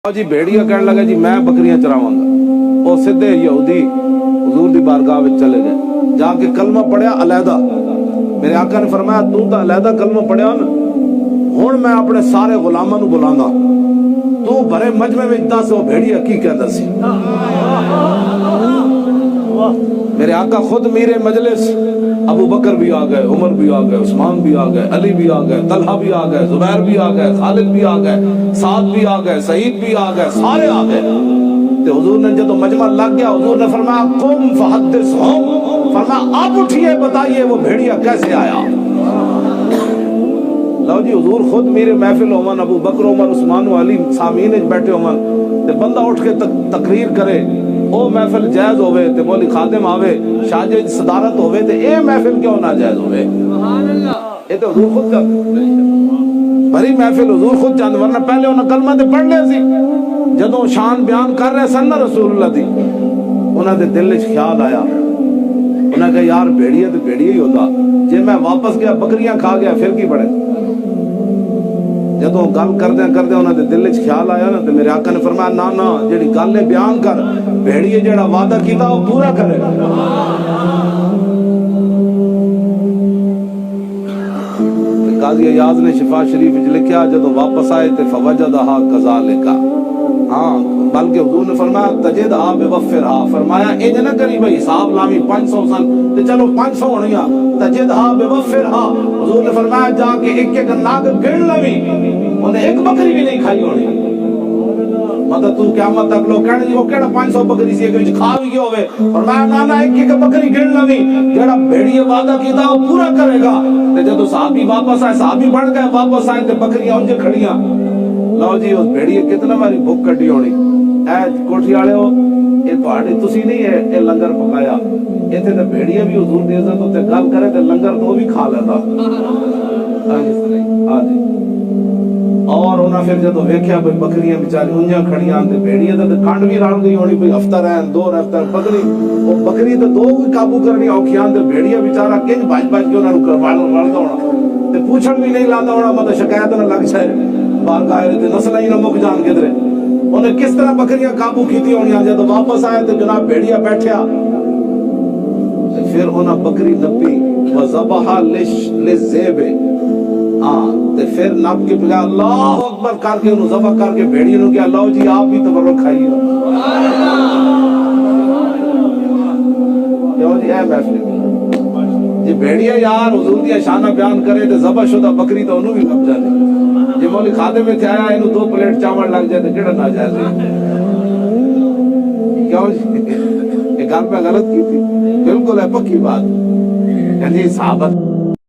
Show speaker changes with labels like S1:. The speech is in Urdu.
S1: جی بھیڑیا کہنے لگا جی میں بکریاں چراواں گا. وہ سیدھے یہودی حضور دی بارگاہ وچ چلے گئے, جا کے کلمہ پڑھیا علیحدہ. میرے آقا نے فرمایا تو تا علیحدہ کلمہ پڑھیا نا, ہن میں اپنے سارے غلاماں نو بلانا, تو بڑے مجمع وچ دس وہ بھیڑیا کی کہندا سی. میرے آقا خود میرے مجلس, ابو بکر بھی آ گئے, عمر بھی آ گئے, عثمان بھی آ گئے, علی بھی آ گئے, طلحہ بھی آ گئے, زبیر بھی آ گئے, خالد بھی آ گئے, سعد بھی آ گئے, سعید بھی آ گئے, سارے آ گئے. تے حضور نے جب مجمع لگ گیا, حضور نے فرمایا قم فحدثہم, فرمایا آپ اٹھیے بتائیے وہ بھیڑیا کیسے آیا. لو جی حضور خود میرے محفل ہومن, ابو بکر, عمر, عثمان و علی سامعین وچ بیٹھے ہومن, تے بندہ اٹھ کے تقریر کرے, او محفل جائز ہوئے, تے مولی خادم آوے, شاہجہ صدارت ہوئے, تے اے محفل کیوں نہ جائز ہوئے. اے تو حضور خود چاہتے بھری محفل حضور خود چاہتے, ورنہ پہلے انہوں کلمہ تے پڑھ لیا سی. جدوں شان بیان کر رہے سن نا رسول اللہ دی, انہوں دے دل وچ خیال آیا, انہوں نے کہا یار بھیڑیا تے بھیڑیا ہی ہوتا, جے میں واپس گیا بکریاں کھا گیا پھر کی بڑھے. جدوں گل کردے انہوں دے دل وچ خیال آیا نا, تے میرے آقا نے فرمایا نا نا جڑی گل ہے بیان کر, بھیڑیے جڑا وعدہ کیتا وہ پورا کرے. قاضی ایاز نے شفا شریف وچ لکھیا جدوں واپس آئے تے فوجدھا کذالک, ہاں بلکہ حضور نے فرمایا تجدھا بوفرھا, فرمایا انج نہ کری بھئی حساب لاوی 500 سن تے چلو 500 ہونیاں, تجدھا بوفرھا. حضور نے فرمایا جا کے ایک ایک ناگ گن لوی, انہیں ایک بکری بھی نہیں کھائی ہونی. مطلب تو قیامت تک لوگ کہنے جی وہ کیڑا 500 بکری سی کہ کھا بھی گیا ہوئے, فرمایا نا نا ایک ایک بکری گن لوی, جڑا بھیڑیے وعدہ کیتا وہ پورا کرے گا. تے جدوں صحابی واپس آئے, صحابی بڑھ گئے, واپس آئے تے بکریاں انج کھڑیاں. لو جی اس بھیڑیے کتنا باری بھوک کڈی ہونی. اے کوٹھی والے ہو, یہ تہاڈی تسی نہیں ہے اے لنگر پکایا, ایتھے تے بھیڑیے بھی حضور دی عزت تے گل کرے تے لنگر تو بھی کھا لیندا. ہاں جی. اور انہاں پھر جدوں ویکھیا بھئی بکریاں بیچاری اونجاں کھڑیاں تے بھیڑیے تے کھنڈ بھی رل گئی ہونی, بھئی ہفتہ رہن 2 ہفتہ بکری, او بکری تے 2 بھی قابو کرنی اوکھیاں, تے بھیڑیے بیچارہ کنج بھج کے انہاں نوں وڑدا ہونا, تے پوچھن بھی نہیں لاندا ہونا, مطلب شکایت نہ لگ جائے بارگاہ تے نسلاں ہی نہ مک جان کدھرے. انہیں کس طرح بکریاں قابو کیتی ہونیاں. جدوں واپس آئے تے جناب بھیڑیا بیٹھیا, پھر انہاں بکری نپی وذبح للذئب, ہاں تے پھر نپ کے پھر اللہ اکبر کر کے انہوں ذبح کر کے بھیڑیے نوں کہا اللہ جی آپ بھی تبرک کھائیے. کیوں جی اے محفل جی بھیڑیا یار حضور دی شانہ بیان کرے تے ذبح شدہ بکری تو انہوں بھی لب جانے. جی مولی خادم میں تھے آیا انہوں 2 پلیٹ چاول لگ جائے تے کیڑا نہ جائے. کیوں جی یہ گل میں غلط کی تھی, بالکل ہے پکی بات. یعنی صحابت